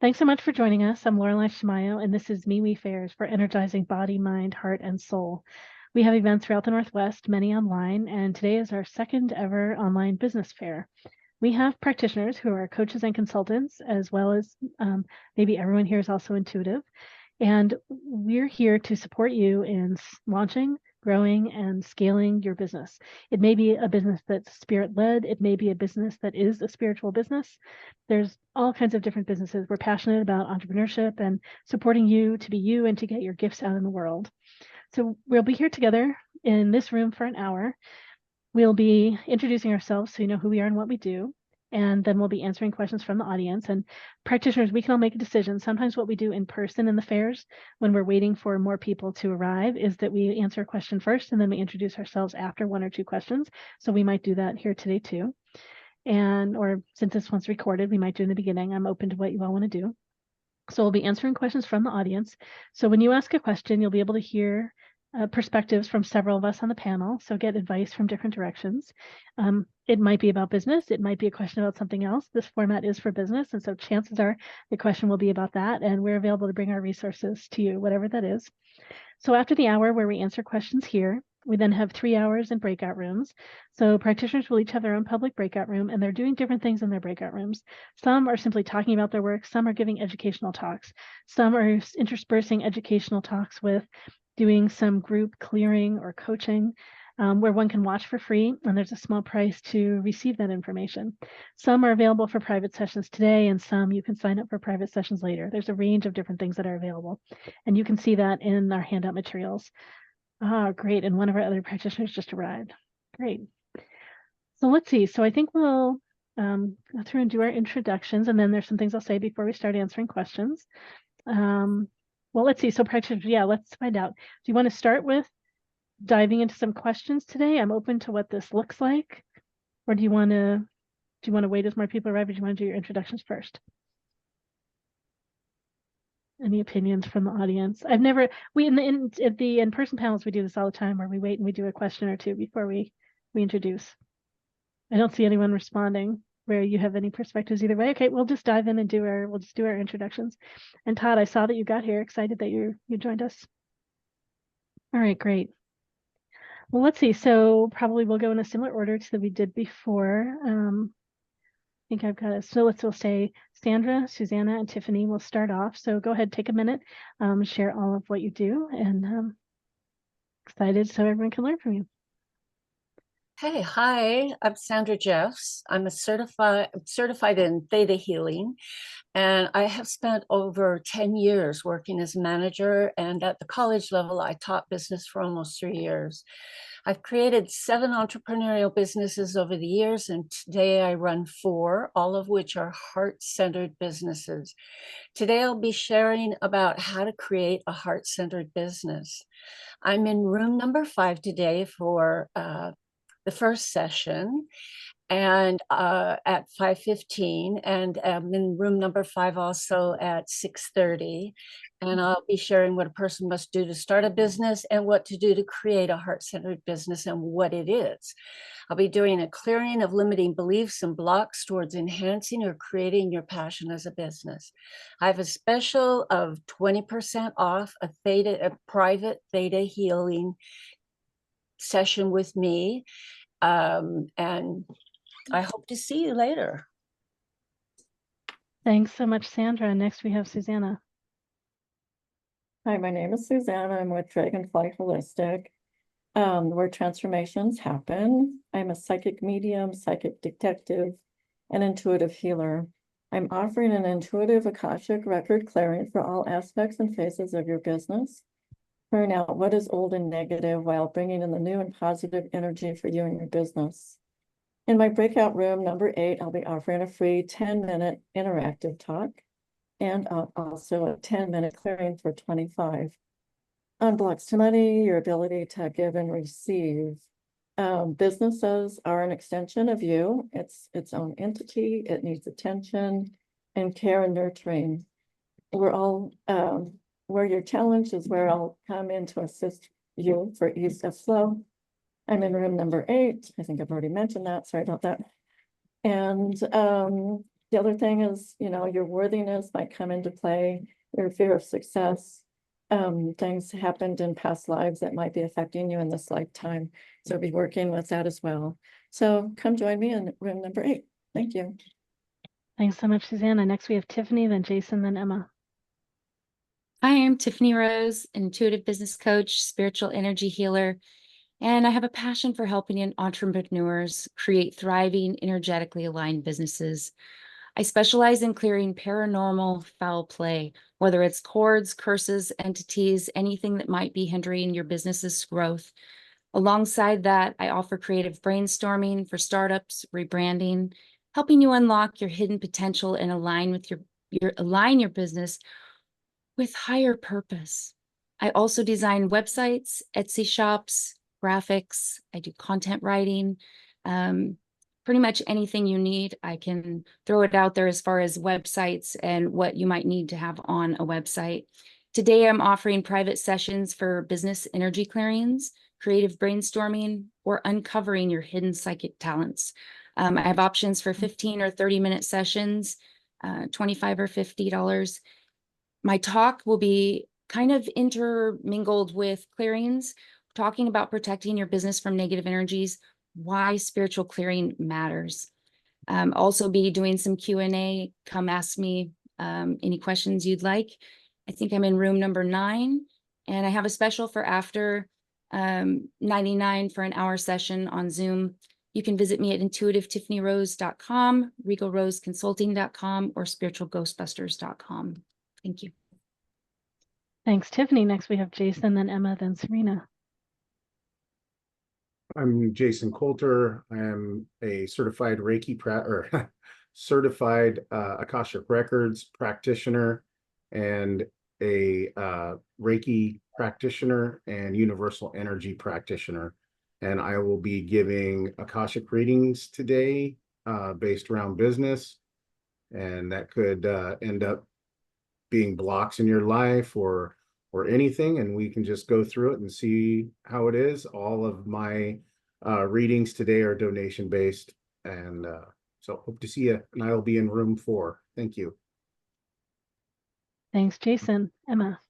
Thanks so much for joining us. I'm Laureli Shimayo, and this is MeWe Fairs for energizing body, mind, heart, and soul. We have events throughout the Northwest, many online, and today is our second ever online business fair. We have practitioners who are coaches and consultants, as well as maybe everyone here is also intuitive. And we're here to support you in launching, growing, and scaling your business. It may be a business that's spirit-led. It may be a business that is a spiritual business. There's all kinds of different businesses. We're passionate about entrepreneurship and supporting you to be you and to get your gifts out in the world. So we'll be here together in this room for an hour. We'll be introducing ourselves so you know who we are and what we do. And then we'll be answering questions from the audience. And practitioners, we can all make a decision. Sometimes what we do in person in the fairs when we're waiting for more people to arrive is that we answer a question first and then we introduce ourselves after one or two questions. So we might do that here today too. Or since this one's recorded, we might do in the beginning. I'm open to what you all want to do. So we'll be answering questions from the audience. So when you ask a question, you'll be able to hear perspectives from several of us on the panel, so get advice from different directions. It might be about business, it might be a question about something else. This format is for business, and so chances are the question will be about that, and we're available to bring our resources to you, whatever that is. So after the hour where we answer questions here, we then have 3 hours in breakout rooms. So practitioners will each have their own public breakout room, and they're doing different things in their breakout rooms. Some are simply talking about their work, some are giving educational talks, some are interspersing educational talks with doing some group clearing or coaching where one can watch for free, and there's a small price to receive that information. Some are available for private sessions today, and some you can sign up for private sessions later. There's a range of different things that are available, and you can see that in our handout materials. Great, and one of our other practitioners just arrived. Great. So let's see. So I think we'll go through and do our introductions, and then there's some things I'll say before we start answering questions. Well, let's see. So practitioners, yeah, let's find out. Do you want to start with diving into some questions today? I'm open to what this looks like. Or do you want to wait as more people arrive, or do you want to do your introductions first? Any opinions from the audience? I've never, at the in-person panels, we do this all the time where we wait and we do a question or two before we introduce. I don't see anyone responding where you have any perspectives either way. Okay, we'll just dive in and we'll just do our introductions. And Todd, I saw that you got here, excited that you joined us. All right, great. Well, let's see. So probably we'll go in a similar order to that we did before. I think I've got it. So we'll say Sandra, Susana, and Tiffany will start off. So go ahead, take a minute, share all of what you do, and excited so everyone can learn from you. Hey, hi, I'm Sandra Jeffs. I'm certified in Theta Healing, and I have spent over 10 years working as a manager, and at the college level, I taught business for almost 3 years. I've created 7 entrepreneurial businesses over the years, and today I run 4, all of which are heart-centered businesses. Today, I'll be sharing about how to create a heart-centered business. I'm in room number 5 today for the first session, and at 5:15, and I'm in room number 5 also at 6:30. And I'll be sharing what a person must do to start a business and what to do to create a heart-centered business and what it is. I'll be doing a clearing of limiting beliefs and blocks towards enhancing or creating your passion as a business. I have a special of 20% off a private Theta Healing session with me, and I hope to see you later. Thanks so much, Sandra. Next we have Susana. Hi, my name is Susana. I'm with Dragonfly Holistic, where transformations happen. I'm a psychic medium, psychic detective, and intuitive healer. I'm offering an intuitive Akashic record clearing for all aspects and phases of your business, clearing out what is old and negative while bringing in the new and positive energy for you and your business. In my breakout room, number 8, I'll be offering a free 10-minute interactive talk and also a 10-minute clearing for 25. Unblocks to money, your ability to give and receive. Businesses are an extension of you. It's its own entity. It needs attention and care and nurturing. We're all where your challenge is where I'll come in to assist you for ease of flow. I'm in room number 8. I think I've already mentioned that. Sorry about that. And The other thing is, your worthiness might come into play, your fear of success. Things happened in past lives that might be affecting you in this lifetime. So be working with that as well. So come join me in room number 8. Thank you. Thanks so much, Susanna. Next we have Tiffany, then Jason, then Emma. Hi, I'm Tiffany Rose, intuitive business coach, spiritual energy healer, and I have a passion for helping entrepreneurs create thriving, energetically aligned businesses. I specialize in clearing paranormal foul play, whether it's cords, curses, entities, anything that might be hindering your business's growth. Alongside that, I offer creative brainstorming for startups, rebranding, helping you unlock your hidden potential and align with align your business with higher purpose. I also design websites, Etsy shops, graphics. I do content writing, pretty much anything you need. I can throw it out there as far as websites and what you might need to have on a website. Today, I'm offering private sessions for business energy clearings, creative brainstorming, or uncovering your hidden psychic talents. I have options for 15 or 30-minute sessions, $25 or $50. My talk will be kind of intermingled with clearings, talking about protecting your business from negative energies, why spiritual clearing matters. Also be doing some Q&A. Come ask me any questions you'd like. I think I'm in room number 9, and I have a special for after $99 for an hour session on Zoom. You can visit me at intuitivetiffanyRose.com, regalroseconsulting.com, or spiritualghostbusters.com. Thank you. Thanks, Tiffany. Next we have Jason, then Emma, then Serena. I'm Jason Coulter. I am a certified Reiki certified Akashic Records practitioner and a Reiki practitioner and universal energy practitioner. And I will be giving Akashic readings today based around business. And that could end up being blocks in your life or anything, and we can just go through it and see how it is. All of my readings today are donation based, and so hope to see you. And I will be in room 4. Thank you. Thanks, Jason. Emma.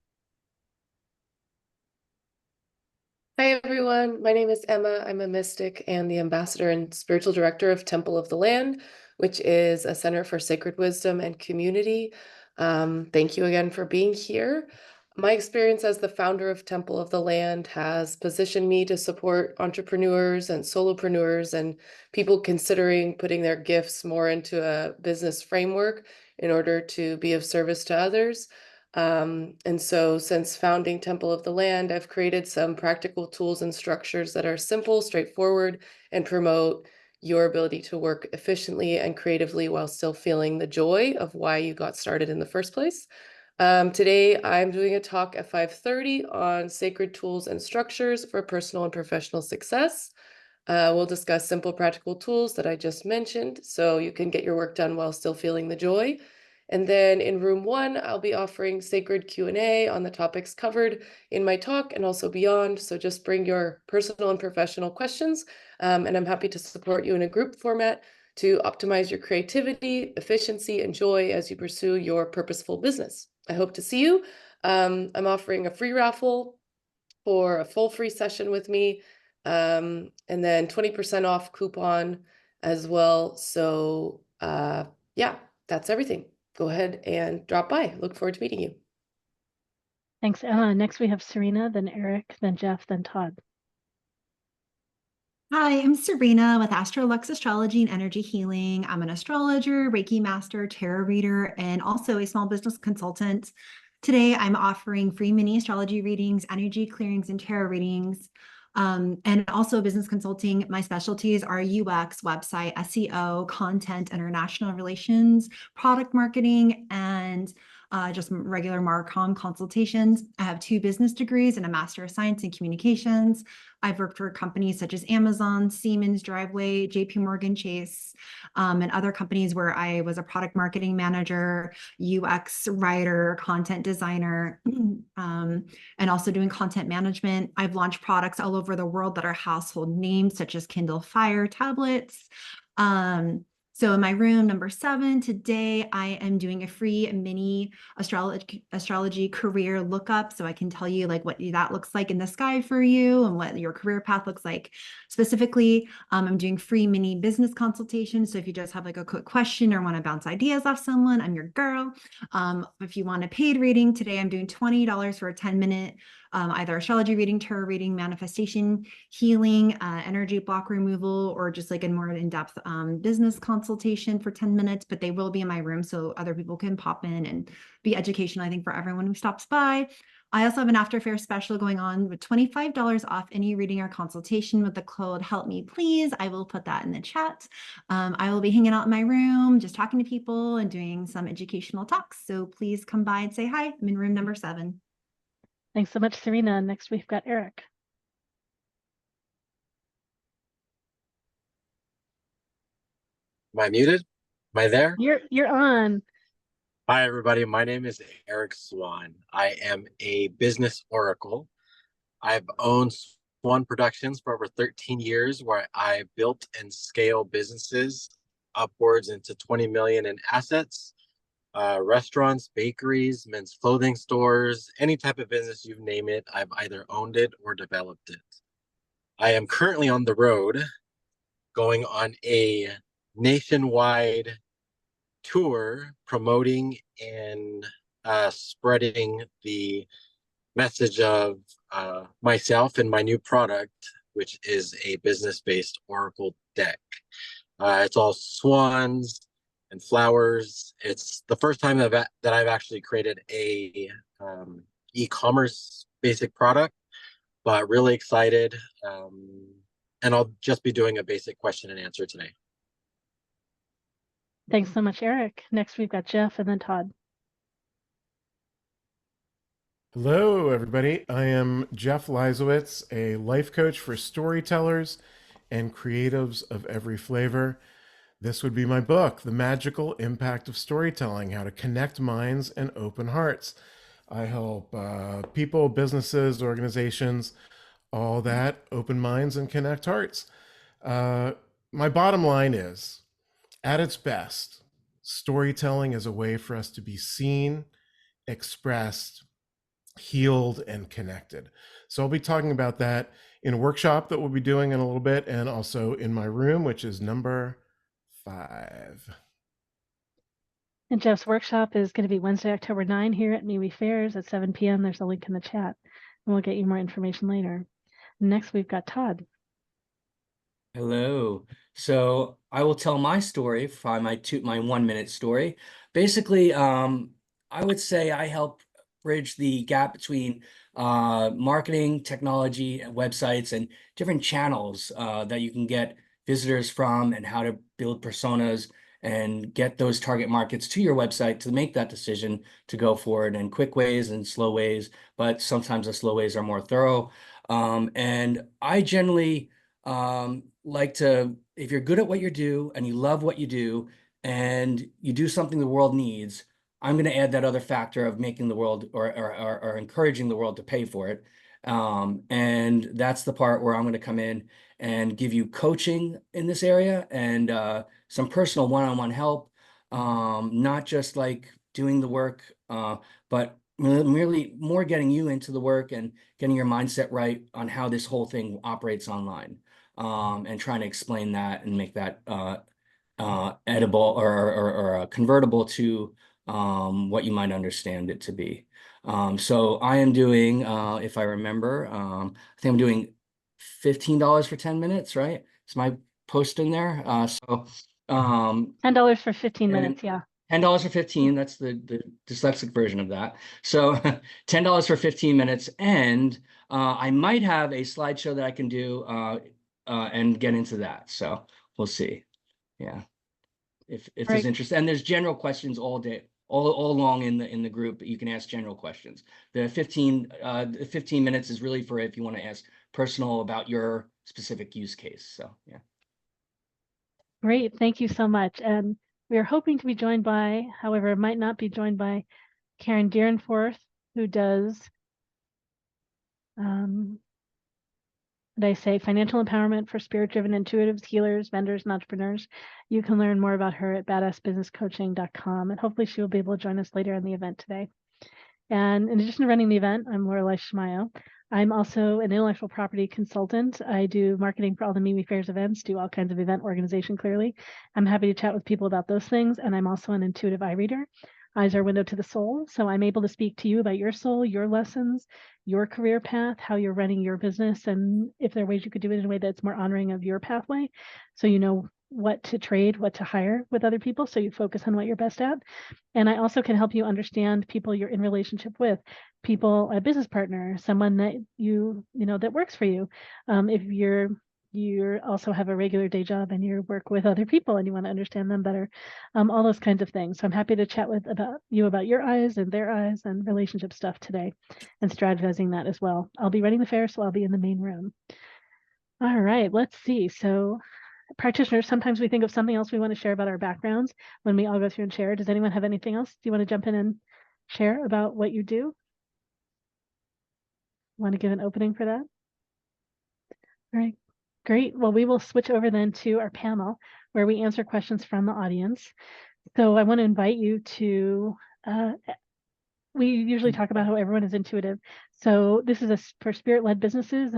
Hi, everyone. My name is Emma. I'm a mystic and the ambassador and spiritual director of Temple of the Land, which is a center for sacred wisdom and community. Thank you again for being here. My experience as the founder of Temple of the Land has positioned me to support entrepreneurs and solopreneurs and people considering putting their gifts more into a business framework in order to be of service to others. And so since founding Temple of the Land, I've created some practical tools and structures that are simple, straightforward, and promote your ability to work efficiently and creatively while still feeling the joy of why you got started in the first place. Today, I'm doing a talk at 5:30 on sacred tools and structures for personal and professional success. We'll discuss simple practical tools that I just mentioned so you can get your work done while still feeling the joy. And then in room 1, I'll be offering sacred Q&A on the topics covered in my talk and also beyond. So just bring your personal and professional questions, and I'm happy to support you in a group format to optimize your creativity, efficiency, and joy as you pursue your purposeful business. I hope to see you. I'm offering a free raffle for a full free session with me, and then 20% off coupon as well. So yeah, that's everything. Go ahead and drop by. Look forward to meeting you. Thanks, Emma. Next we have Serena, then Eric, then Jeff, then Todd. Hi, I'm Serena with Astrolux Astrology and Energy Healing. I'm an astrologer, Reiki master, tarot reader, and also a small business consultant. Today, I'm offering free mini astrology readings, energy clearings, and tarot readings, and also business consulting. My specialties are UX, website, SEO, content, international relations, product marketing, and just regular Marcom consultations. I have 2 business degrees and a Master of Science in Communications. I've worked for companies such as Amazon, Siemens, Driveway, JP Morgan Chase, and other companies where I was a product marketing manager, UX writer, content designer, and also doing content management. I've launched products all over the world that are household names, such as Kindle Fire tablets, So in my room number 7 today, I am doing a free mini astrology career lookup. So I can tell you like what that looks like in the sky for you and what your career path looks like specifically. I'm doing free mini business consultations. So if you just have like a quick question or want to bounce ideas off someone, I'm your girl. If you want a paid reading today, I'm doing $20 for a 10-minute either astrology reading, tarot reading, manifestation, healing, energy block removal, or just like a more in-depth business consultation for 10 minutes, but they will be in my room so other people can pop in and be educational, I think, for everyone who stops by. I also have an after fair special going on with $25 off any reading or consultation with the code Help Me Please. I will put that in the chat. I will be hanging out in my room, just talking to people and doing some educational talks. So please come by and say hi. I'm in room number 7. Thanks so much, Serena. Next, we've got Eric. Am I muted? Am I there? You're on. Hi, everybody. My name is Eric Swan. I am a business oracle. I've owned Swan Productions for over 13 years, where I built and scale businesses upwards into 20 million in assets. Restaurants, bakeries, men's clothing stores, any type of business, you name it, I've either owned it or developed it. I am currently on the road going on a nationwide tour promoting and spreading the message of myself and my new product, which is a business-based oracle deck. It's all swans and flowers. It's the first time that I've actually created a e-commerce basic product, but really excited. And I'll just be doing a basic question and answer today. Thanks so much, Eric. Next, we've got Jeff and then Todd. Hello, everybody. I am Jeff Leisawitz, a life coach for storytellers and creatives of every flavor. This would be my book, The Magical Impact of Storytelling, How to Connect Minds and Open Hearts. I help people, businesses, organizations, all that, open minds and connect hearts. My bottom line is, at its best, storytelling is a way for us to be seen, expressed, healed, and connected. So I'll be talking about that in a workshop that we'll be doing in a little bit, and also in my room, which is number 5. And Jeff's workshop is going to be Wednesday, October 9 here at MeWe Fairs at 7 p.m. There's a link in the chat, and we'll get you more information later. Next, we've got Todd. Hello. So I will tell my story, my 1-minute story. Basically, I would say I help bridge the gap between marketing, technology, and websites, and different channels that you can get visitors from, and how to build personas and get those target markets to your website to make that decision to go forward in quick ways and slow ways. But sometimes the slow ways are more thorough. And I generally like to, if you're good at what you do and you love what you do and you do something the world needs, I'm going to add that other factor of making the world or encouraging the world to pay for it. And that's the part where I'm going to come in and give you coaching in this area and some personal one-on-one help, not just like doing the work, but merely more getting you into the work and getting your mindset right on how this whole thing operates online, and trying to explain that and make that edible or convertible to what you might understand it to be. So I am doing, if I remember, I think I'm doing $15 for 10 minutes, right? It's my post in there. $10 for 15 minutes, yeah. $10 for 15, that's the dyslexic version of that. So $10 for 15 minutes. And I might have a slideshow that I can do and get into that. So we'll see. Yeah. If there's interest. And there's general questions all day, all along in the group. You can ask general questions. The 15 minutes is really for if you want to ask personal about your specific use case. So yeah. Great, thank you so much. And we are hoping to be joined by, however, might not be joined by Karen Dyrenforth, who does did I say financial empowerment for spirit-driven intuitives, healers, vendors, and entrepreneurs. You can learn more about her at badassbusinesscoaching.com, and hopefully she will be able to join us later in the event today. And in addition to running the event, I'm Laureli Shimayo. I'm also an intellectual property consultant. I do marketing for all the MeWe Fairs events, do all kinds of event organization clearly. I'm happy to chat with people about those things. And I'm also an intuitive eye reader. Eyes are a window to the soul. So I'm able to speak to you about your soul, your lessons, your career path, how you're running your business, and if there are ways you could do it in a way that's more honoring of your pathway. So you know what to trade, what to hire with other people, so you focus on what you're best at. And I also can help you understand people you're in relationship with, people, a business partner, someone that you know that works for you. If you also have a regular day job and you work with other people and you want to understand them better, all those kinds of things. So I'm happy to chat about your eyes and their eyes and relationship stuff today, and strategizing that as well. I'll be running the fair, so I'll be in the main room. All right, let's see. So practitioners, sometimes we think of something else we want to share about our backgrounds when we all go through and share. Does anyone have anything else? Do you want to jump in and share about what you do? Want to give an opening for that? All right, great. Well, we will switch over then to our panel where we answer questions from the audience. So I want to invite you to, we usually talk about how everyone is intuitive. So this is for spirit-led businesses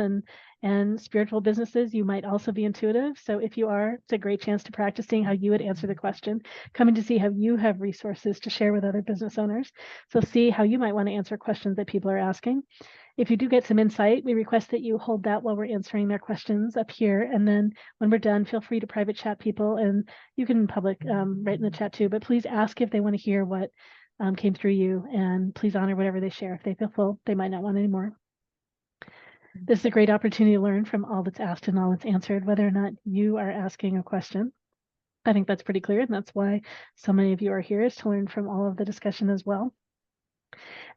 and spiritual businesses. You might also be intuitive. So if you are, it's a great chance to practice seeing how you would answer the question, coming to see how you have resources to share with other business owners. So see how you might want to answer questions that people are asking. If you do get some insight, we request that you hold that while we're answering their questions up here. And then when we're done, feel free to private chat people, and you can public write in the chat too, but please ask if they want to hear what came through you, and please honor whatever they share. If they feel full, they might not want any more. This is a great opportunity to learn from all that's asked and all that's answered, whether or not you are asking a question. I think that's pretty clear, and that's why so many of you are here, is to learn from all of the discussion as well.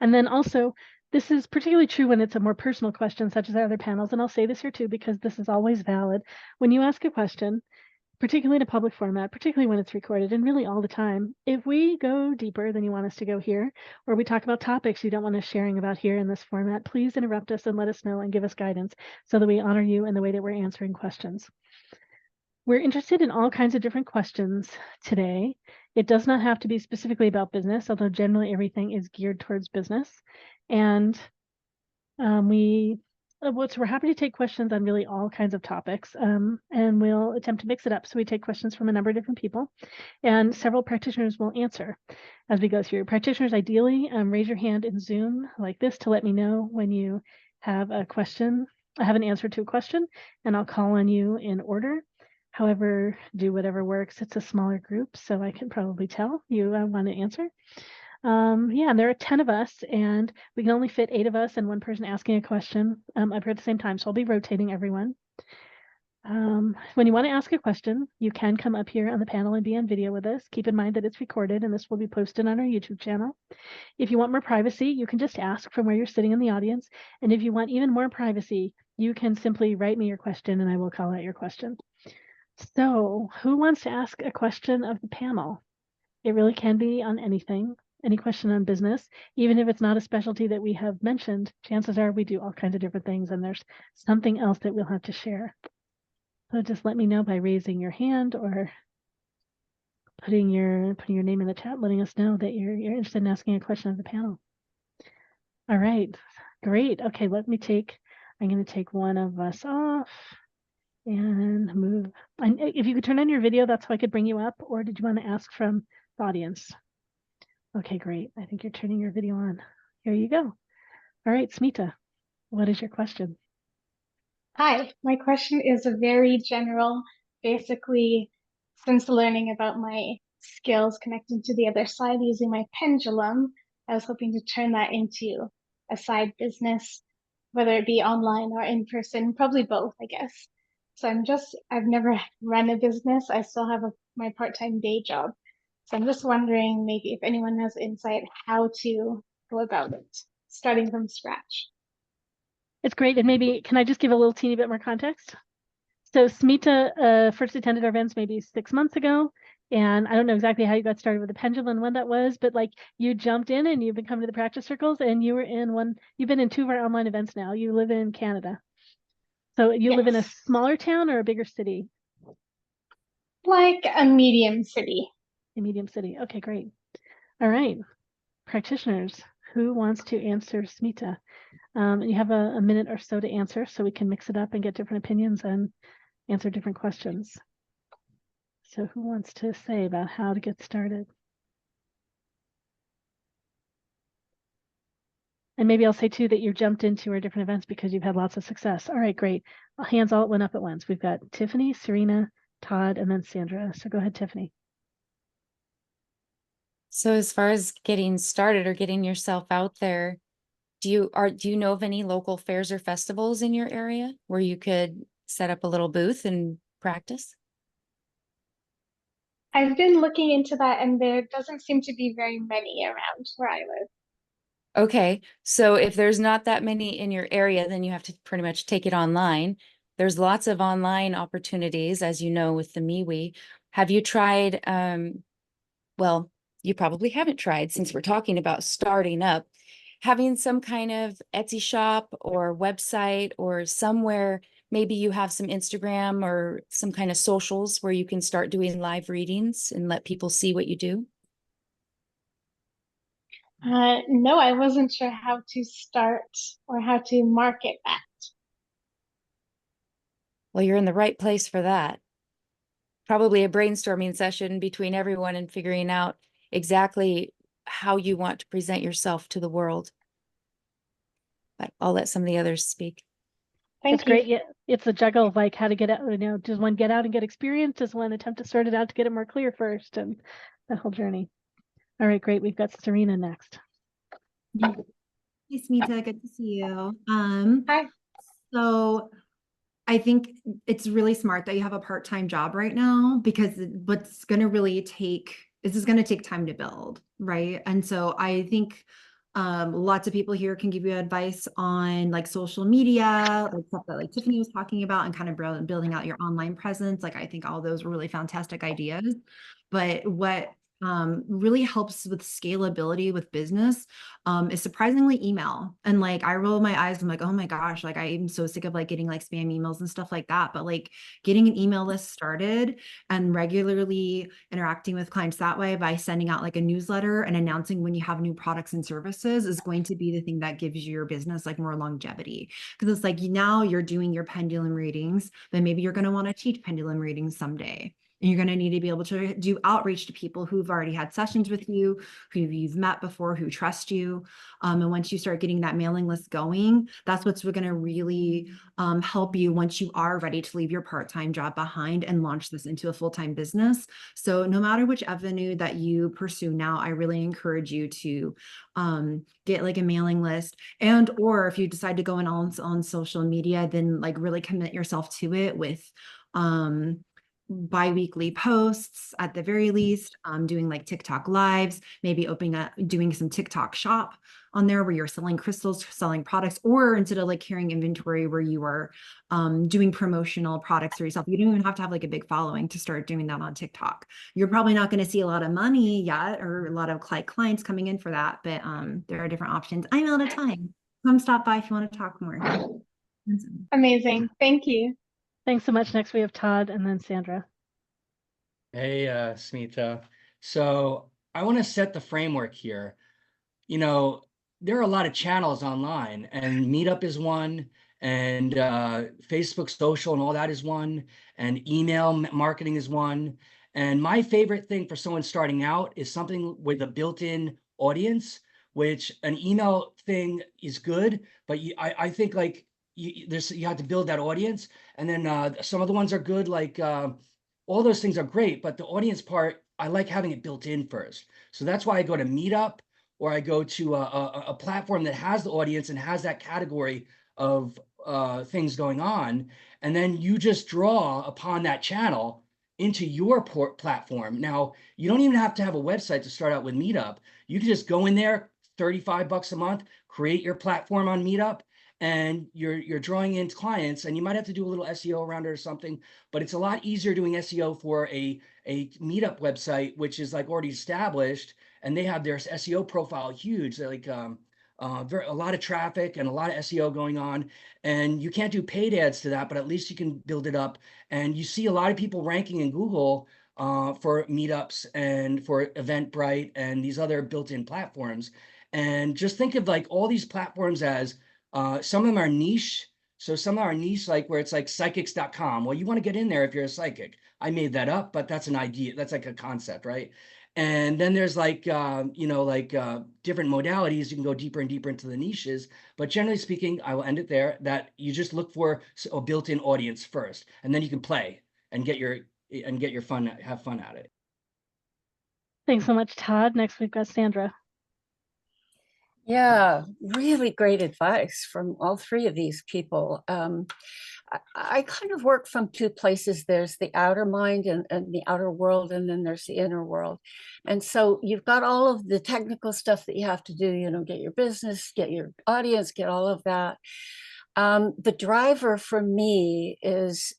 And then also, this is particularly true when it's a more personal question, such as our other panels, and I'll say this here too, because this is always valid. When you ask a question, particularly in a public format, particularly when it's recorded, and really all the time, if we go deeper than you want us to go here, or we talk about topics you don't want us sharing about here in this format, please interrupt us and let us know and give us guidance so that we honor you in the way that we're answering questions. We're interested in all kinds of different questions today. It does not have to be specifically about business, although generally everything is geared towards business. And we're happy to take questions on really all kinds of topics, and we'll attempt to mix it up. So we take questions from a number of different people, and several practitioners will answer as we go through. Practitioners, ideally, raise your hand in Zoom like this to let me know when you have a question. I have an answer to a question, and I'll call on you in order. However, do whatever works. It's a smaller group, so I can probably tell you want to answer. Yeah, and there are 10 of us, and we can only fit 8 of us and one person asking a question up here at the same time, so I'll be rotating everyone. When you want to ask a question, you can come up here on the panel and be on video with us. Keep in mind that it's recorded, and this will be posted on our YouTube channel. If you want more privacy, you can just ask from where you're sitting in the audience, and if you want even more privacy, you can simply write me your question, and I will call out your question. So, who wants to ask a question of the panel? It really can be on anything. Any question on business, even if it's not a specialty that we have mentioned, chances are we do all kinds of different things, and there's something else that we'll have to share. So just let me know by raising your hand or putting your name in the chat, letting us know that you're interested in asking a question of the panel. All right, great. Okay, I'm going to take one of us off and move. If you could turn on your video, that's how I could bring you up, or did you want to ask from the audience? Okay, great. I think you're turning your video on. Here you go. All right, Smita, what is your question? Hi, my question is a very general, basically, since learning about my skills connecting to the other side using my pendulum, I was hoping to turn that into a side business, whether it be online or in person, probably both, I guess. So I've never run a business. I still have my part-time day job. So I'm just wondering maybe if anyone has insight how to go about it, starting from scratch. It's great. And maybe, can I just give a little teeny bit more context? So Smita first attended our events maybe 6 months ago. And I don't know exactly how you got started with the pendulum and when that was, but like you jumped in and you've been coming to the practice circles, and you've been in 2 of our online events now. You live in Canada. So you live in a Yes. smaller town or a bigger city? Like a medium city. A medium city. Okay, great. All right. Practitioners, who wants to answer Smita? You have a minute or so to answer so we can mix it up and get different opinions and answer different questions. So who wants to say about how to get started? And maybe I'll say too that you jumped into our different events because you've had lots of success. All right, great. Hands all went up at once. We've got Tiffany, Serena, Todd, and then Sandra. So go ahead, Tiffany. So as far as getting started or getting yourself out there, do you know of any local fairs or festivals in your area where you could set up a little booth and practice? I've been looking into that, and there doesn't seem to be very many around where I live. Okay, so if there's not that many in your area, then you have to pretty much take it online. There's lots of online opportunities, as you know, with the MeWe. Have you tried, well, you probably haven't tried since we're talking about starting up, having some kind of Etsy shop or website or somewhere, maybe you have some Instagram or some kind of socials where you can start doing live readings and let people see what you do? No, I wasn't sure how to start or how to market that. Well, you're in the right place for that. Probably a brainstorming session between everyone and figuring out exactly how you want to present yourself to the world. But I'll let some of the others speak. Thank It's you. great. Yeah, it's a juggle of like how to get out, does one get out and get experience? Does one attempt to sort it out to get it more clear first and that whole journey? All right, great. We've got Serena next. Hey, Smita, good to see you. Hi. So I think it's really smart that you have a part-time job right now because what's going to really take, this is going to take time to build, right? And so I think lots of people here can give you advice on like social media, like stuff that like Tiffany was talking about and kind of building out your online presence. Like I think all those were really fantastic ideas. But what really helps with scalability with business is surprisingly email. And like I roll my eyes, I'm like, oh my gosh, like I'm so sick of like getting like spam emails and stuff like that. But like getting an email list started and regularly interacting with clients that way by sending out like a newsletter and announcing when you have new products and services is going to be the thing that gives your business like more longevity. Because it's like now you're doing your pendulum readings, then maybe you're going to want to teach pendulum readings someday. And you're going to need to be able to do outreach to people who've already had sessions with you, who you've met before, who trust you. And once you start getting that mailing list going, that's what's going to really help you once you are ready to leave your part-time job behind and launch this into a full-time business. So no matter which avenue that you pursue now, I really encourage you to get like a mailing list, and or if you decide to go in on social media, then like really commit yourself to it with bi-weekly posts at the very least, doing like TikTok lives, maybe doing some TikTok shop on there where you're selling crystals, selling products, or instead of like carrying inventory where you are doing promotional products for yourself. You don't even have to have like a big following to start doing that on TikTok. You're probably not going to see a lot of money yet or a lot of clients coming in for that, but there are different options. I'm out of time. Come stop by if you want to talk more. Amazing. Thank you. Thanks so much. Next we have Todd and then Sandra. Hey, Smita. So I want to set the framework here. You know, there are a lot of channels online, and Meetup is one, and Facebook social and all that is one, and email marketing is one. And my favorite thing for someone starting out is something with a built-in audience, which an email thing is good, but I think like you have to build that audience. And then some of the ones are good, like all those things are great, but the audience part, I like having it built in first. So that's why I go to Meetup, or I go to a platform that has the audience and has that category of things going on. And then you just draw upon that channel into your platform. Now, you don't even have to have a website to start out with Meetup. You can just go in there, $35 a month, create your platform on Meetup, and you're drawing in clients, and you might have to do a little SEO around it or something, but it's a lot easier doing SEO for a Meetup website, which is like already established, and they have their SEO profile huge. They're like a lot of traffic and a lot of SEO going on, and you can't do paid ads to that, but at least you can build it up. And you see a lot of people ranking in Google for meetups and for Eventbrite and these other built-in platforms. And just think of like all these platforms as some of them are niche. So some of them are niche, like where it's like psychics.com. Well, you want to get in there if you're a psychic. I made that up, but that's an idea. That's like a concept, right? And then there's like, different modalities. You can go deeper and deeper into the niches. But generally speaking, I will end it there, that you just look for a built-in audience first, and then you can play and get your fun, have fun at it. Thanks so much, Todd. Next, we've got Sandra. Yeah, really great advice from all three of these people. I kind of work from two places. There's the outer mind and the outer world, and then there's the inner world. And so you've got all of the technical stuff that you have to do, get your business, get your audience, get all of that. The driver for me is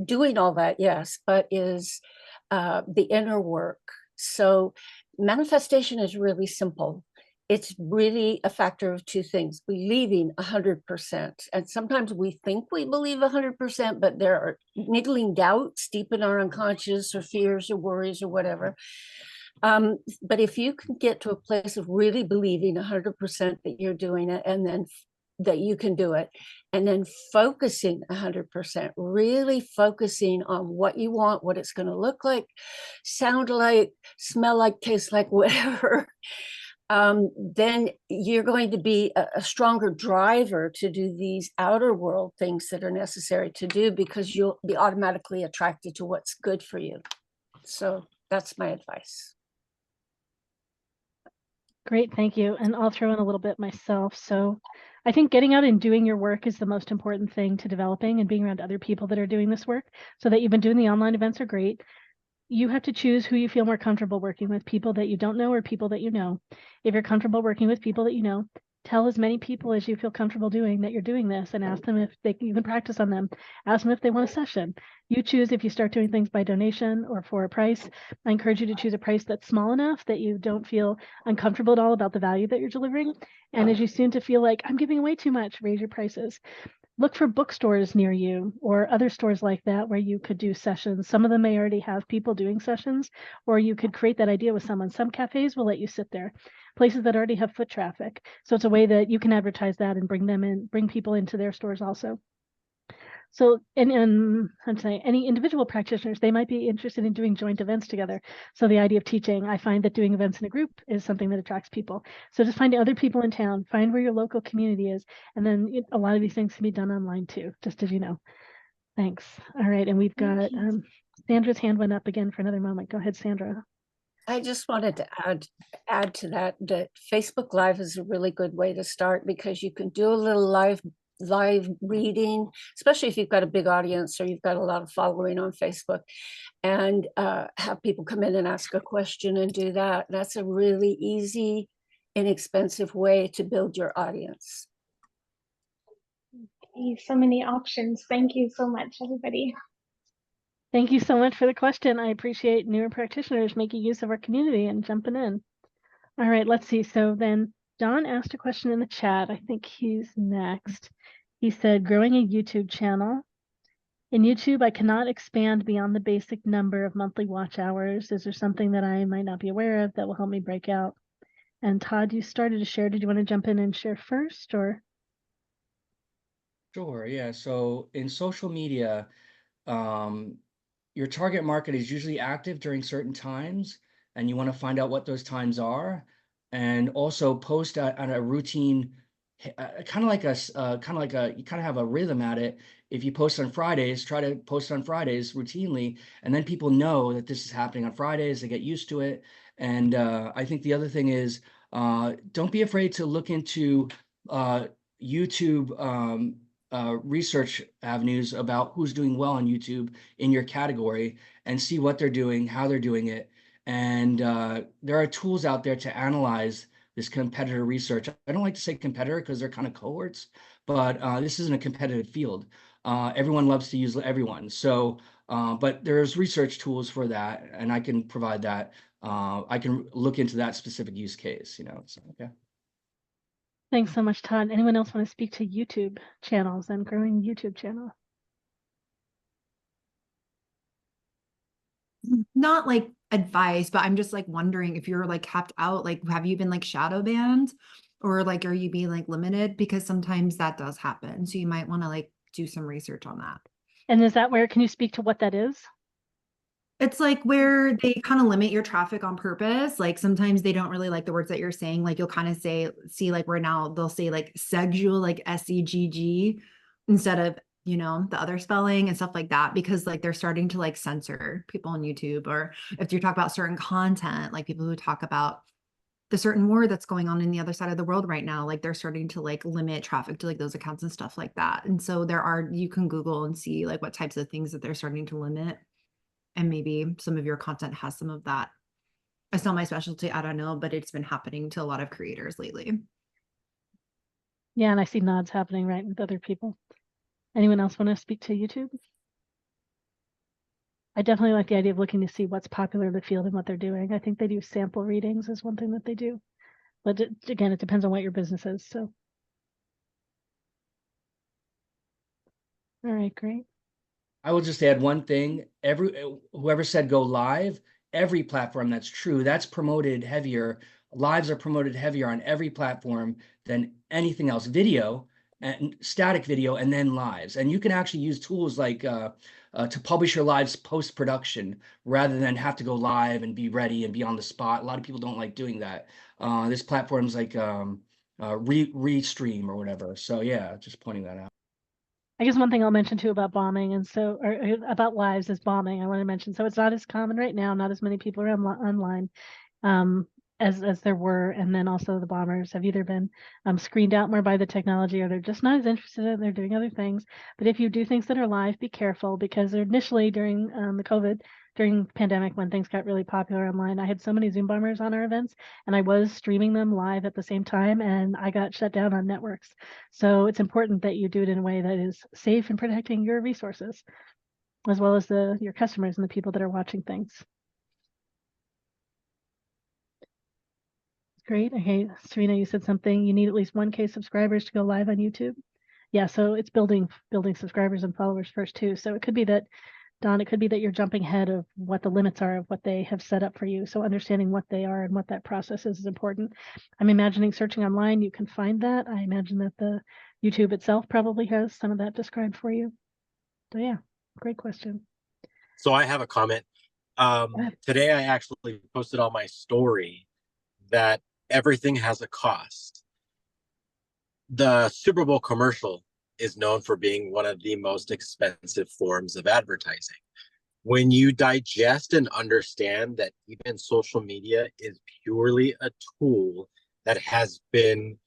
doing all that, yes, but is the inner work. So manifestation is really simple. It's really a factor of two things: believing 100%. And sometimes we think we believe 100%, but there are niggling doubts deep in our unconscious, or fears or worries or whatever. But if you can get to a place of really believing 100% that you're doing it, and then that you can do it, and then focusing 100%, really focusing on what you want, what it's going to look like, sound like, smell like, taste like, whatever, then you're going to be a stronger driver to do these outer world things that are necessary to do, because you'll be automatically attracted to what's good for you. So that's my advice. Great, thank you. And I'll throw in a little bit myself. So I think getting out and doing your work is the most important thing to developing, and being around other people that are doing this work. So that you've been doing the online events are great. You have to choose who you feel more comfortable working with, people that you don't know or people that you know. If you're comfortable working with people that you know, tell as many people as you feel comfortable doing that you're doing this, and ask them if they can even practice on them. Ask them if they want a session. You choose if you start doing things by donation or for a price. I encourage you to choose a price that's small enough that you don't feel uncomfortable at all about the value that you're delivering. And as you soon to feel like I'm giving away too much, raise your prices. Look for bookstores near you or other stores like that where you could do sessions. Some of them may already have people doing sessions, or you could create that idea with someone. Some cafes will let you sit there, places that already have foot traffic. So it's a way that you can advertise that and bring people into their stores also. So, and I'd say any individual practitioners, they might be interested in doing joint events together. So the idea of teaching, I find that doing events in a group is something that attracts people. So just finding other people in town, find where your local community is. And then a lot of these things can be done online too, just as you know. Thanks. All right. And we've got Sandra's hand went up again for another moment. Go ahead, Sandra. I just wanted to add to that Facebook Live is a really good way to start, because you can do a little live reading, especially if you've got a big audience or you've got a lot of following on Facebook, and have people come in and ask a question and do that. That's a really easy, inexpensive way to build your audience. Okay, so many options. Thank you so much, everybody. Thank you so much for the question. I appreciate newer practitioners making use of our community and jumping in. All right, let's see. So then Don asked a question in the chat. I think he's next. He said, growing a YouTube channel. In YouTube, I cannot expand beyond the basic number of monthly watch hours. Is there something that I might not be aware of that will help me break out? And Todd, you started to share. Did you want to jump in and share first, or? Sure, yeah. So in social media, your target market is usually active during certain times, and you want to find out what those times are, and also post on a routine, kind of like you kind of have a rhythm at it. If you post on Fridays, try to post on Fridays routinely, and then people know that this is happening on Fridays. They get used to it. And I think the other thing is, don't be afraid to look into YouTube research avenues about who's doing well on YouTube in your category, and see what they're doing, how they're doing it. And there are tools out there to analyze this competitor research. I don't like to say competitor because they're kind of cohorts, but this isn't a competitive field. Everyone loves to use everyone. So, but there's research tools for that, and I can provide that. I can look into that specific use case, so, okay. Thanks so much, Todd. Anyone else want to speak to YouTube channels and growing YouTube channel? Not like advice, but I'm just like wondering if you're like capped out, like have you been like shadow banned or like are you being like limited? Because sometimes that does happen. So you might want to like do some research on that. And is that where, can you speak to what that is? It's like where they kind of limit your traffic on purpose. Like sometimes they don't really like the words that you're saying. Like you'll kind of see like where now they'll say like sexual, like SEGG instead of, you know, the other spelling and stuff like that, because like they're starting to like censor people on YouTube. Or if you talk about certain content, like people who talk about the certain war that's going on in the other side of the world right now, like they're starting to like limit traffic to like those accounts and stuff like that. And so you can Google and see like what types of things that they're starting to limit. And maybe some of your content has some of that. It's not my specialty, I don't know, but it's been happening to a lot of creators lately. Yeah, and I see nods happening right with other people. Anyone else want to speak to YouTube? I definitely like the idea of looking to see what's popular in the field and what they're doing. I think they do sample readings is one thing that they do. But again, it depends on what your business is. So, all right, great. I will just add one thing. Whoever said go live, every platform that's true, that's promoted heavier. Lives are promoted heavier on every platform than anything else. Video and static video, and then lives. And you can actually use tools like to publish your lives post-production rather than have to go live and be ready and be on the spot. A lot of people don't like doing that. There's platforms like Restream or whatever. So yeah, just pointing that out. I guess one thing I'll mention too about bombing and so, or about lives is bombing. I want to mention, so it's not as common right now. Not as many people are online as there were. And then also the bombers have either been screened out more by the technology or they're just not as interested in it. They're doing other things. But if you do things that are live, be careful because initially during during the pandemic when things got really popular online, I had so many Zoom bombers on our events and I was streaming them live at the same time and I got shut down on networks. So it's important that you do it in a way that is safe and protecting your resources as well as your customers and the people that are watching things. Great. Okay, Serena, you said something. You need at least 1K subscribers to go live on YouTube. Yeah, so it's building subscribers and followers first too. So it could be that, Don, it could be that you're jumping ahead of what the limits are of what they have set up for you. So understanding what they are and what that process is important. I'm imagining searching online, you can find that. I imagine that the YouTube itself probably has some of that described for you. So yeah, great question. So I have a comment. Today I actually posted on my story that everything has a cost. The Super Bowl commercial is known for being one of the most expensive forms of advertising. When you digest and understand that even social media is purely a tool that has been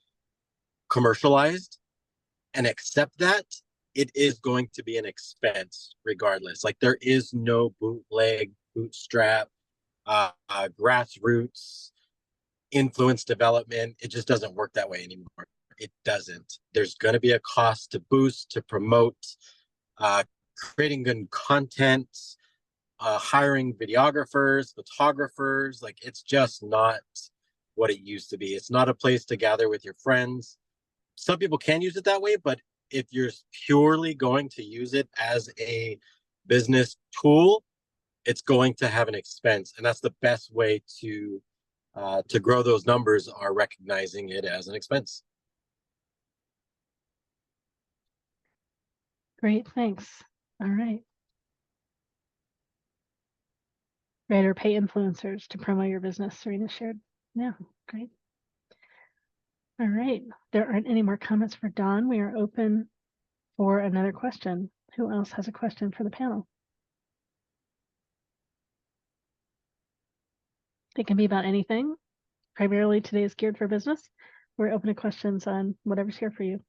commercialized and accept that, it is going to be an expense regardless. Like there is no bootleg, bootstrap, grassroots influence development. It just doesn't work that way anymore. It doesn't. There's going to be a cost to boost, to promote, creating good content, hiring videographers, photographers. Like it's just not what it used to be. It's not a place to gather with your friends. Some people can use it that way, but if you're purely going to use it as a business tool, it's going to have an expense. And that's the best way to grow those numbers, are recognizing it as an expense. Great, thanks. All right. Right, or pay influencers to promote your business, Serena shared. Yeah, great. All right, there aren't any more comments for Don. We are open for another question. Who else has a question for the panel? It can be about anything. Primarily today is geared for business. We're open to questions on whatever's here for you.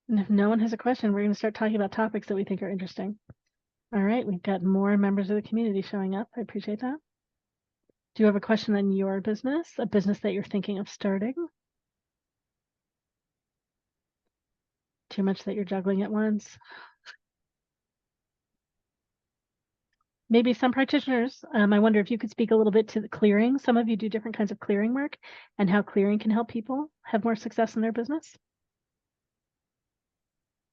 And if no one has a question, we're going to start talking about topics that we think are interesting. All right, we've got more members of the community showing up. I appreciate that. Do you have a question on your business, a business that you're thinking of starting? Too much that you're juggling at once? maybe some practitioners, I wonder if you could speak a little bit to the clearing. Some of you do different kinds of clearing work and how clearing can help people have more success in their business.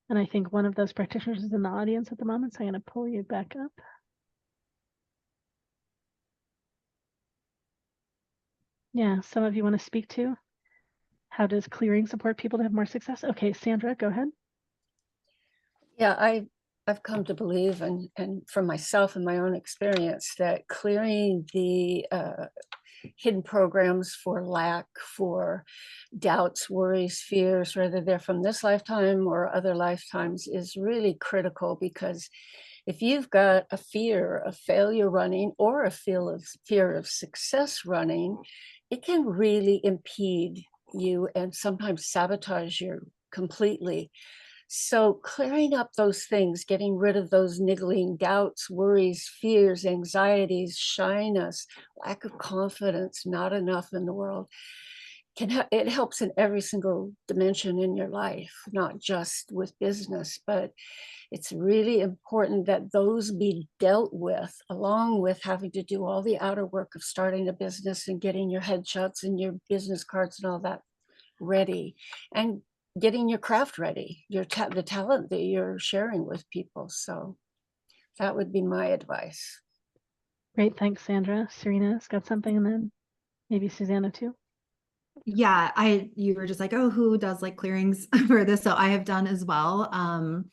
And I think one of those practitioners is in the audience at the moment, so I'm going to pull you back up. Yeah, some of you want to speak to how does clearing support people to have more success? Okay, Sandra, go ahead. Yeah, I've come to believe, and from myself and my own experience, that clearing the hidden programs for lack, for doubts, worries, fears, whether they're from this lifetime or other lifetimes, is really critical, because if you've got a fear of failure running or a fear of success running, it can really impede you and sometimes sabotage you completely. So clearing up those things, getting rid of those niggling doubts, worries, fears, anxieties, shyness, lack of confidence, not enough in the world, it helps in every single dimension in your life, not just with business, but it's really important that those be dealt with, along with having to do all the outer work of starting a business and getting your headshots and your business cards and all that ready, and getting your craft ready, the talent that you're sharing with people. So that would be my advice. Great, thanks, Sandra. Serena's got something, and then maybe Susana too. Yeah, you were just like, oh, who does like clearings for this? So I have done as well.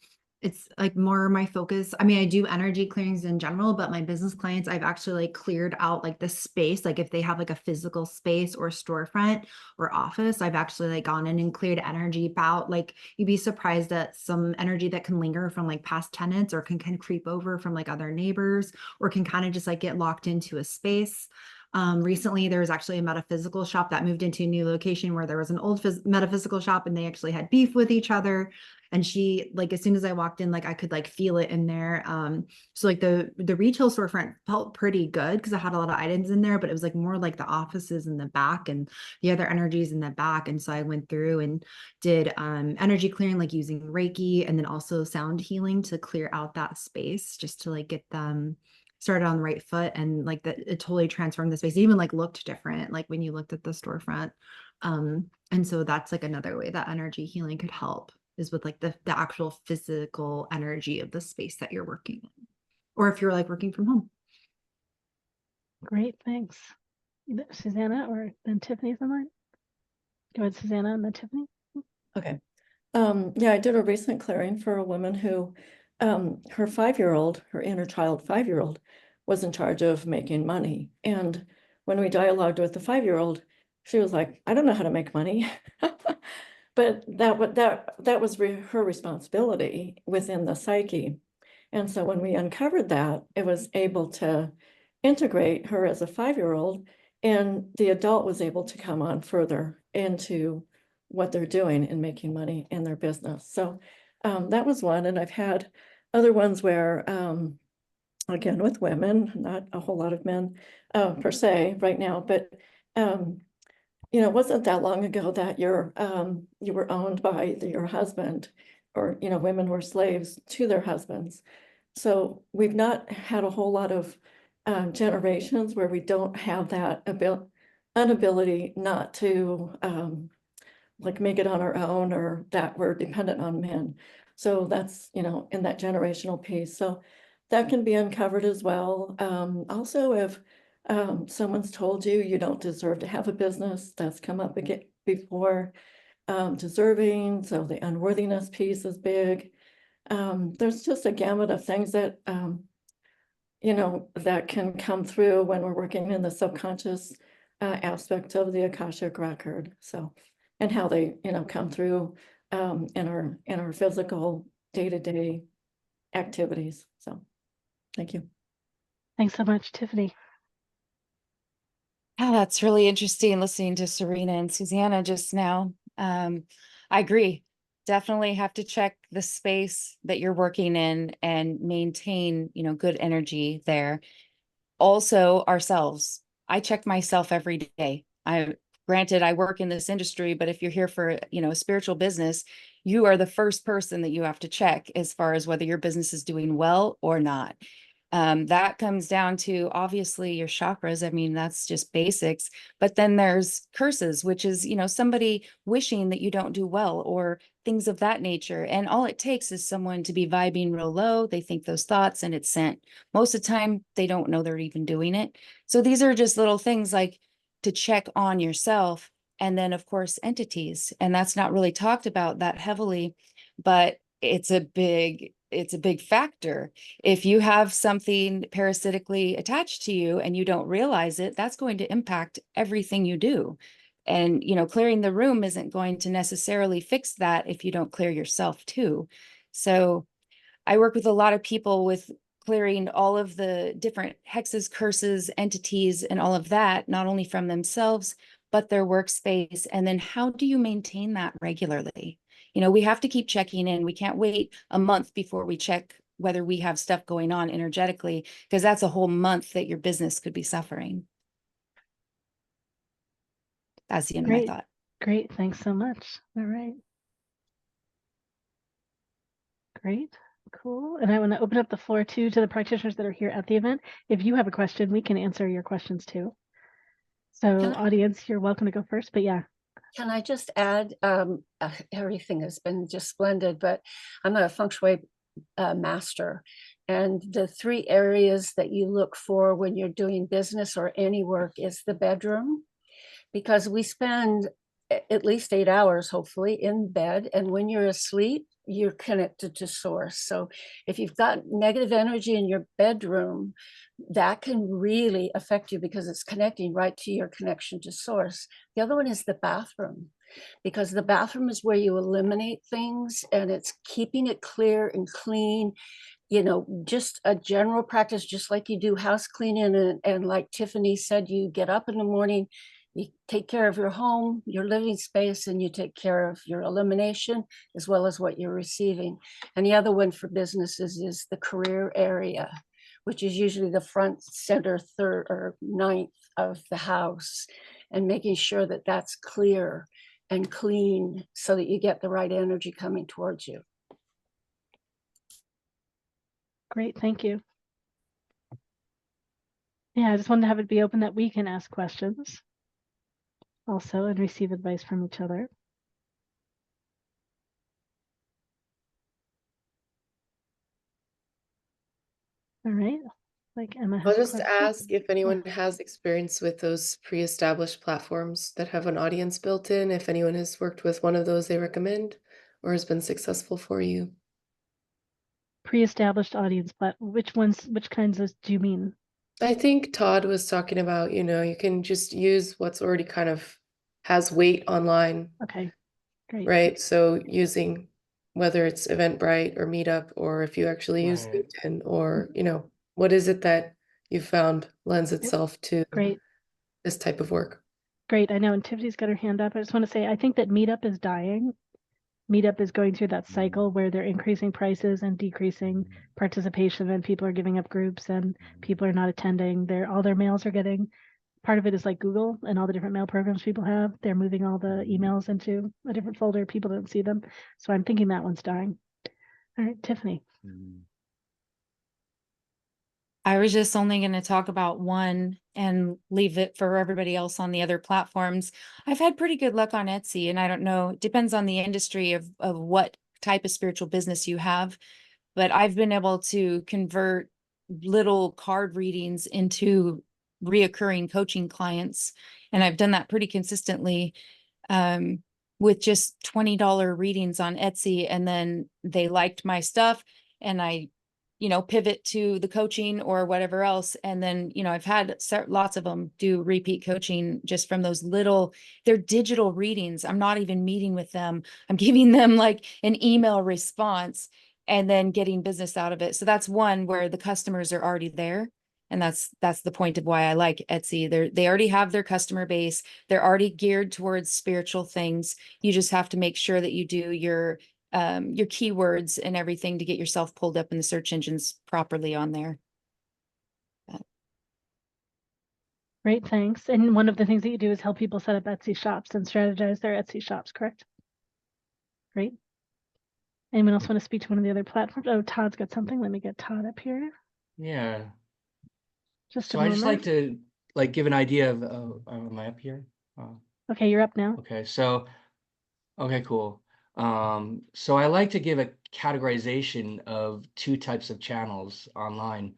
It's like more my focus. I mean, I do energy clearings in general, but my business clients, I've actually like cleared out like the space. Like if they have like a physical space or storefront or office, I've actually like gone in and cleared energy out. Like you'd be surprised at some energy that can linger from like past tenants, or can kind of creep over from like other neighbors, or can kind of just like get locked into a space. Recently, there was actually a metaphysical shop that moved into a new location where there was an old metaphysical shop, and they actually had beef with each other. And she, like, as soon as I walked in, like I could like feel it in there. So like the retail storefront felt pretty good because I had a lot of items in there, but it was like more like the offices in the back and the other energies in the back. And so I went through and did energy clearing, like using Reiki, and then also sound healing to clear out that space, just to like get them started on the right foot. And like that, it totally transformed the space. It even like looked different, like when you looked at the storefront. And so that's like another way that energy healing could help, is with like the actual physical energy of the space that you're working in, or if you're like working from home. Great, thanks. Susana, or then Tiffany's online. Go ahead, Susana, and then Tiffany. Okay. Yeah, I did a recent clearing for a woman who, her 5-year-old, her inner child 5-year-old, was in charge of making money. And when we dialogued with the 5-year-old, she was like, I don't know how to make money. But that was her responsibility within the psyche. And so when we uncovered that, it was able to integrate her as a 5-year-old, and the adult was able to come on further into what they're doing and making money in their business. So that was one. And I've had other ones where, again, with women, not a whole lot of men per se right now, but it wasn't that long ago that you were owned by your husband, or, women were slaves to their husbands. So we've not had a whole lot of generations where we don't have that inability not to like make it on our own, or that we're dependent on men. So that's, in that generational piece. So that can be uncovered as well. Also, if someone's told you you don't deserve to have a business, that's come up again before. Deserving, so the unworthiness piece is big. There's just a gamut of things that, that can come through when we're working in the subconscious aspect of the Akashic record. So, and how they, come through in our physical day-to-day activities. So, thank you. Thanks so much, Tiffany. Oh, that's really interesting listening to Serena and Susana just now. I agree. Definitely have to check the space that you're working in and maintain, good energy there. Also, ourselves. I check myself every day. Granted, I work in this industry, but if you're here for, a spiritual business, you are the first person that you have to check as far as whether your business is doing well or not. That comes down to obviously your chakras. I mean, that's just basics. But then there's curses, which is, somebody wishing that you don't do well or things of that nature. And all it takes is someone to be vibing real low. They think those thoughts and it's sent. Most of the time, they don't know they're even doing it. So these are just little things like to check on yourself. And then, of course, entities. And that's not really talked about that heavily, but it's a big factor. If you have something parasitically attached to you and you don't realize it, that's going to impact everything you do. And, clearing the room isn't going to necessarily fix that if you don't clear yourself too. So I work with a lot of people with clearing all of the different hexes, curses, entities, and all of that, not only from themselves, but their workspace. And then how do you maintain that regularly? We have to keep checking in. We can't wait a month before we check whether we have stuff going on energetically, because that's a whole month that your business could be suffering. That's the end of my thought. Great. Thanks so much. All right. Great. Cool. And I want to open up the floor too to the practitioners that are here at the event. If you have a question, we can answer your questions too. So audience, you're welcome to go first, but yeah. Can I just add, everything has been just splendid, but I'm a feng shui master. And the 3 areas that you look for when you're doing business or any work is the bedroom, because we spend at least 8 hours, hopefully, in bed. And when you're asleep, you're connected to source. So if you've got negative energy in your bedroom, that can really affect you because it's connecting right to your connection to source. The other one is the bathroom, because the bathroom is where you eliminate things and it's keeping it clear and clean. Just a general practice, just like you do house cleaning. And like Tiffany said, you get up in the morning, you take care of your home, your living space, and you take care of your elimination as well as what you're receiving. And the other one for businesses is the career area, which is usually the front, center, third, or ninth of the house, and making sure that that's clear and clean so that you get the right energy coming towards you. Great. Thank you. Yeah, I just wanted to have it be open that we can ask questions also and receive advice from each other. All right. Like Emma has I'll a just question. ask if anyone has experience with those pre-established platforms that have an audience built in, if anyone has worked with one of those they recommend or has been successful for you. Pre-established audience, but which kinds do you mean? I think Todd was talking about, you can just use what's already kind of has weight online. Okay, great. Right. So using whether it's Eventbrite or Meetup, or if you actually use LinkedIn, or, what is it that you found lends itself to this type of work? Great. I know. And Tiffany's got her hand up. I just want to say, I think that Meetup is dying. Meetup is going through that cycle where they're increasing prices and decreasing participation, and people are giving up groups and people are not attending. All their mails are getting, part of it is like Google and all the different mail programs people have. They're moving all the emails into a different folder. People don't see them. So I'm thinking that one's dying. All right, Tiffany. I was just only going to talk about one and leave it for everybody else on the other platforms. I've had pretty good luck on Etsy, and I don't know, it depends on the industry of what type of spiritual business you have, but I've been able to convert little card readings into reoccurring coaching clients. And I've done that pretty consistently with just $20 readings on Etsy. And then they liked my stuff and I pivot to the coaching or whatever else. And then, I've had lots of them do repeat coaching just from those they're digital readings. I'm not even meeting with them. I'm giving them like an email response and then getting business out of it. So that's one where the customers are already there. And that's the point of why I like Etsy. They already have their customer base. They're already geared towards spiritual things. You just have to make sure that you do your keywords and everything to get yourself pulled up in the search engines properly on there. Great, thanks. And one of the things that you do is help people set up Etsy shops and strategize their Etsy shops, correct? Great. Anyone else want to speak to one of the other platforms? Oh, Todd's got something. Let me get Todd up here. Yeah. Just a So I just like moment. to give an idea of, am I up here? Okay, you're up now. Okay, so okay, cool. So I like to give a categorization of two types of channels online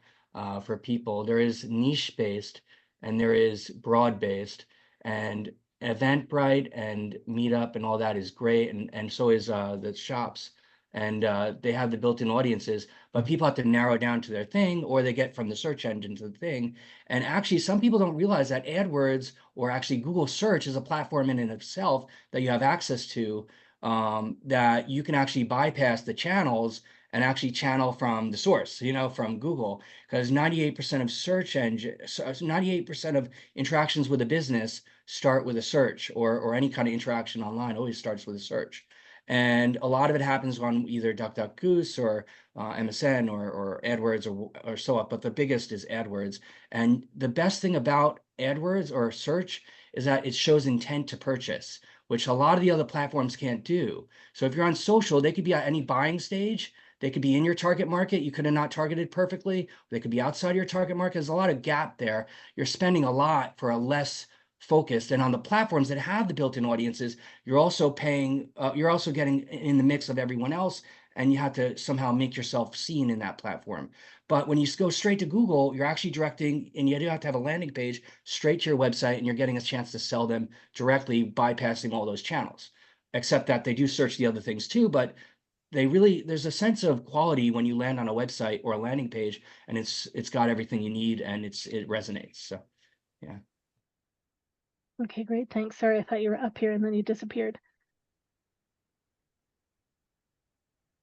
for people. There is niche-based and there is broad-based, and Eventbrite and Meetup and all that is great, and so is the shops. And they have the built-in audiences, but people have to narrow down to their thing, or they get from the search engine to the thing. And actually, some people don't realize that AdWords or actually Google search is a platform in and of itself that you have access to, that you can actually bypass the channels and actually channel from the source, from Google, because 98% of search engine, 98% of interactions with a business start with a search, or any kind of interaction online always starts with a search. And a lot of it happens on either DuckDuckGoose or MSN or AdWords or so on, but the biggest is AdWords. And the best thing about AdWords or search is that it shows intent to purchase, which a lot of the other platforms can't do. So if you're on social, they could be at any buying stage. They could be in your target market. You could have not targeted perfectly. They could be outside your target market. There's a lot of gap there. You're spending a lot for a less focused. And on the platforms that have the built-in audiences, you're also paying, you're also getting in the mix of everyone else, and you have to somehow make yourself seen in that platform. But when you go straight to Google, you're actually directing, and you do have to have a landing page straight to your website, and you're getting a chance to sell them directly, bypassing all those channels. Except that they do search the other things too, but there's a sense of quality when you land on a website or a landing page, and it's got everything you need, and it resonates. So yeah. Okay, great. Thanks. Sorry, I thought you were up here and then you disappeared.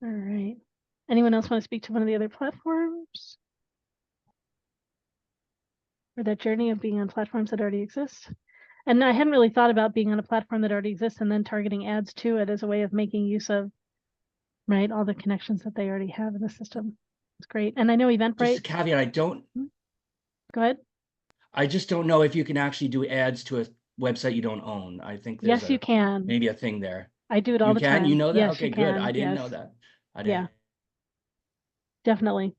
All right. Anyone else want to speak to one of the other platforms? Or that journey of being on platforms that already exist? And I hadn't really thought about being on a platform that already exists and then targeting ads to it as a way of making use of, right, all the connections that they already have in the system. It's great. And I know Just a Eventbrite. caveat, Go ahead. I just don't know if you can actually do ads to a website you don't own. I think there's Yes, you can. maybe a thing there. I do it all You the can? time. You know that? Yes, Okay, you good. can. I didn't know Yes. that. Yeah, definitely.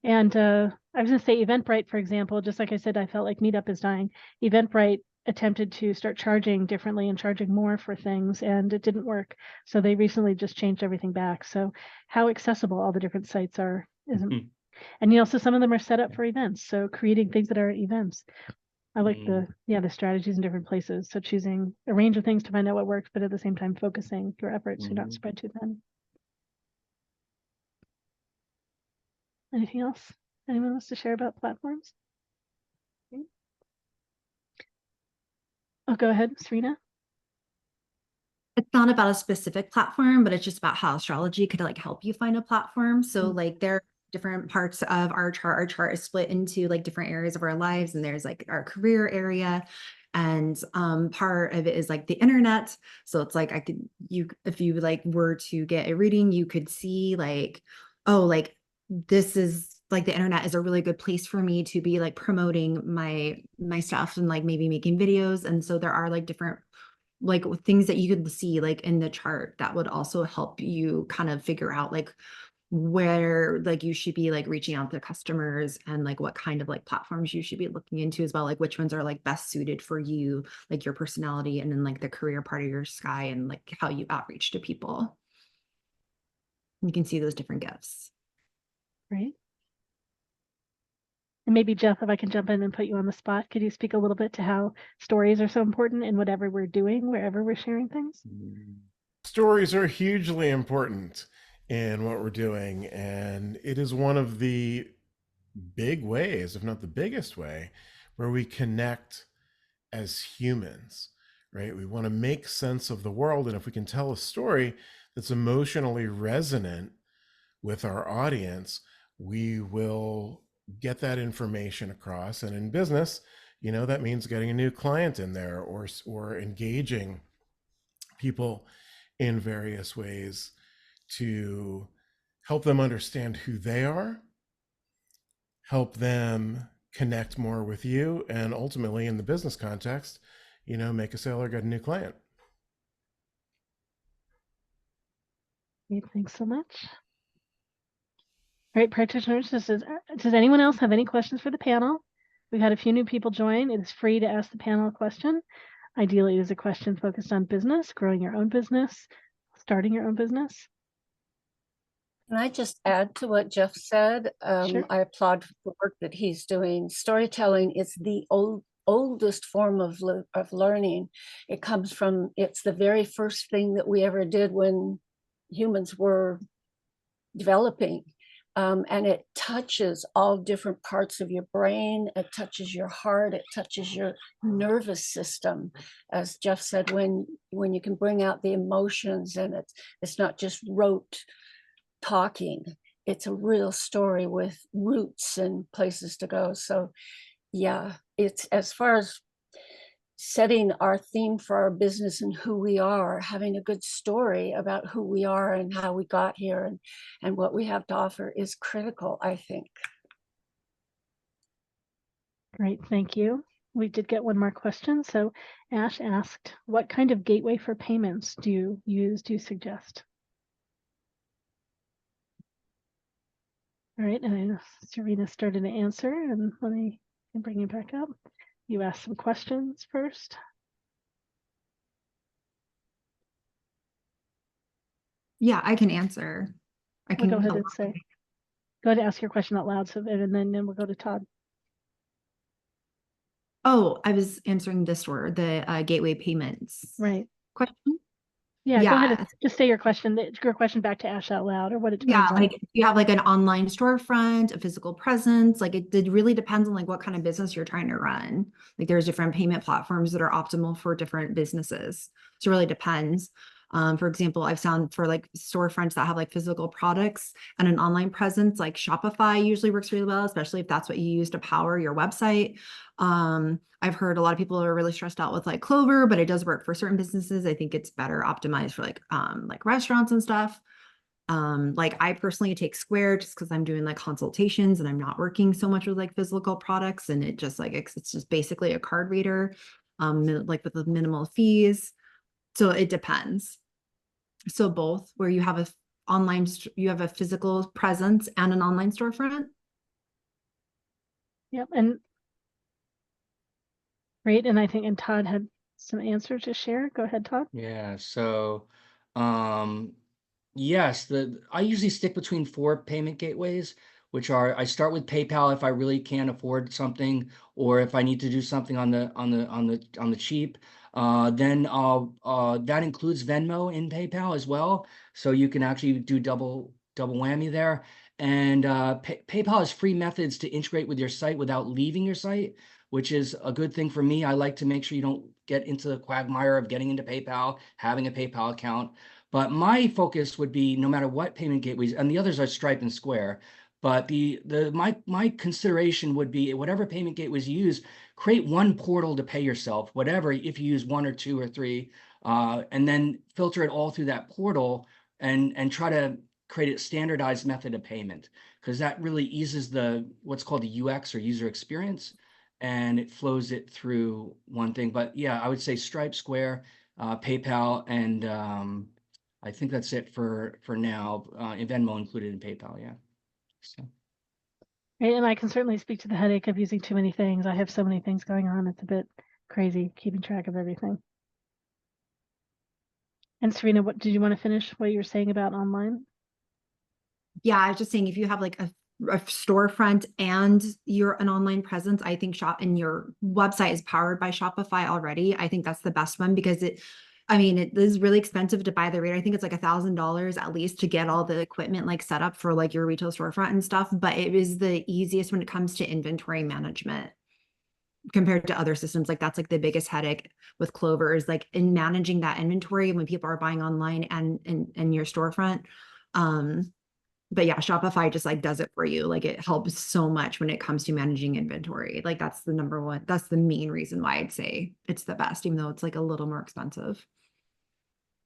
And I was going to say Eventbrite, for example, just like I said, I felt like Meetup is dying. Eventbrite attempted to start charging differently and charging more for things, and it didn't work. So they recently just changed everything back. So how accessible all the different sites are isn't. And so some of them are set up for events. So creating things that are events. I like the strategies in different places. So choosing a range of things to find out what works, but at the same time focusing your efforts to not spread too thin. Anything else anyone wants to share about platforms? Oh, go ahead, Serena. It's not about a specific platform, but it's just about how astrology could help you find a platform. So there are different parts of our chart. Our chart is split into different areas of our lives, and there's our career area, and part of it is the internet. So it's if you were to get a reading, you could see this is the internet is a really good place for me to be promoting my stuff and maybe making videos. And so there are different things that you could see in the chart that would also help you kind of figure out where you should be reaching out to customers, and what kind of platforms you should be looking into as well, which ones are best suited for you, your personality, and then the career part of your sky, and how you outreach to people. You can see those different gifts. Right. And maybe Jeff, if I can jump in and put you on the spot, could you speak a little bit to how stories are so important in whatever we're doing, wherever we're sharing things? Stories are hugely important in what we're doing, and it is one of the big ways, if not the biggest way, where we connect as humans, right? We want to make sense of the world, and if we can tell a story that's emotionally resonant with our audience, we will get that information across. And in business, that means getting a new client in there, or engaging people in various ways to help them understand who they are, help them connect more with you, and ultimately in the business context, make a sale or get a new client. Thanks so much. All right, practitioners, does anyone else have any questions for the panel? We've had a few new people join. It is free to ask the panel a question. Ideally, it is a question focused on business, growing your own business, starting your own business. Can I just add to what Jeff said? Sure. I applaud the work that he's doing. Storytelling is the oldest form of learning. It comes from, it's the very first thing that we ever did when humans were developing. And it touches all different parts of your brain. It touches your heart. It touches your nervous system. As Jeff said, when you can bring out the emotions, and it's not just rote talking, it's a real story with roots and places to go. So yeah, it's, as far as setting our theme for our business and who we are, having a good story about who we are and how we got here and what we have to offer is critical, I think. Great, thank you. We did get one more question. So Ash asked, what kind of gateway for payments do you suggest? All right, and I know Serena started to answer, and let me bring you back up. You asked some questions first. Yeah, I can answer. I can Go ahead and say. Go ahead and ask your question out loud, and then we'll go to Todd. Oh, I was answering the gateway payments. Right. Question. Yeah, go ahead and just say your question back to Ash out loud, or what it turns out. Like you have like an online storefront, a physical presence, like it really depends on like what kind of business you're trying to run. Like there's different payment platforms that are optimal for different businesses. So it really depends. For example, I've found for like storefronts that have like physical products and an online presence, like Shopify usually works really well, especially if that's what you use to power your website. I've heard a lot of people are really stressed out with like Clover, but it does work for certain businesses. I think it's better optimized for like restaurants and stuff. Like I personally take Square just because I'm doing like consultations and I'm not working so much with like physical products, and it just like it's just basically a card reader, like with the minimal fees. So it depends. So both, where you have you have a physical presence and an online storefront. Yep, and great. And I think Todd had some answers to share. Go ahead, Todd. Yeah, so yes, I usually stick between 4 payment gateways, which are, I start with PayPal if I really can't afford something, or if I need to do something on the cheap. Then that includes Venmo in PayPal as well, so you can actually do double whammy there. And PayPal has free methods to integrate with your site without leaving your site, which is a good thing for me. I like to make sure you don't get into the quagmire of getting into PayPal, having a PayPal account. But my focus would be, no matter what payment gateways, and the others are Stripe and Square, but my consideration would be, whatever payment gateways you use, create one portal to pay yourself, whatever, if you use 1 or 2 or 3, and then filter it all through that portal, and try to create a standardized method of payment, because that really eases what's called the UX, or user experience, and it flows it through one thing. But yeah, I would say Stripe, Square, PayPal, and I think that's it for now. Venmo included in PayPal, yeah. So. Right, and I can certainly speak to the headache of using too many things. I have so many things going on. It's a bit crazy keeping track of everything. And Serena, what did you want to finish what you were saying about online? Yeah, I was just saying, if you have like a storefront and you're an online presence, I think and your website is powered by Shopify already. I think that's the best one, because it is really expensive to buy the reader. I think it's like $1,000 at least to get all the equipment like set up for like your retail storefront and stuff. But it is the easiest when it comes to inventory management compared to other systems. Like that's like the biggest headache with Clover, is like in managing that inventory when people are buying online and in your storefront. But yeah, Shopify just like does it for you. Like it helps so much when it comes to managing inventory. Like that's the that's the main reason why I'd say it's the best, even though it's like a little more expensive.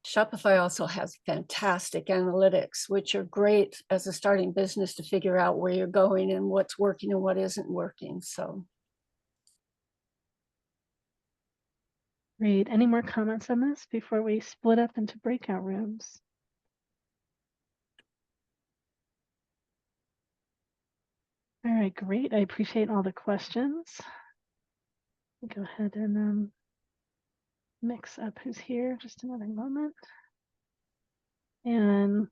Shopify also has fantastic analytics, which are great as a starting business to figure out where you're going and what's working and what isn't working. So. Great. Any more comments on this before we split up into breakout rooms? All right, great. I appreciate all the questions. Go ahead and mix up who's here. Just another moment. And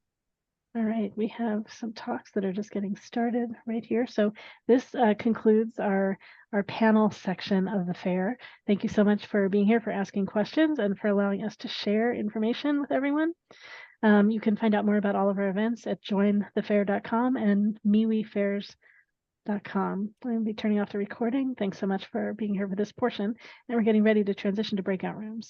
all right, we have some talks that are just getting started right here. So this concludes our panel section of the fair. Thank you so much for being here, for asking questions, and for allowing us to share information with everyone. You can find out more about all of our events at jointhefair.com and MeWeFairs.com. I'll be turning off the recording. Thanks so much for being here for this portion. And we're getting ready to transition to breakout rooms.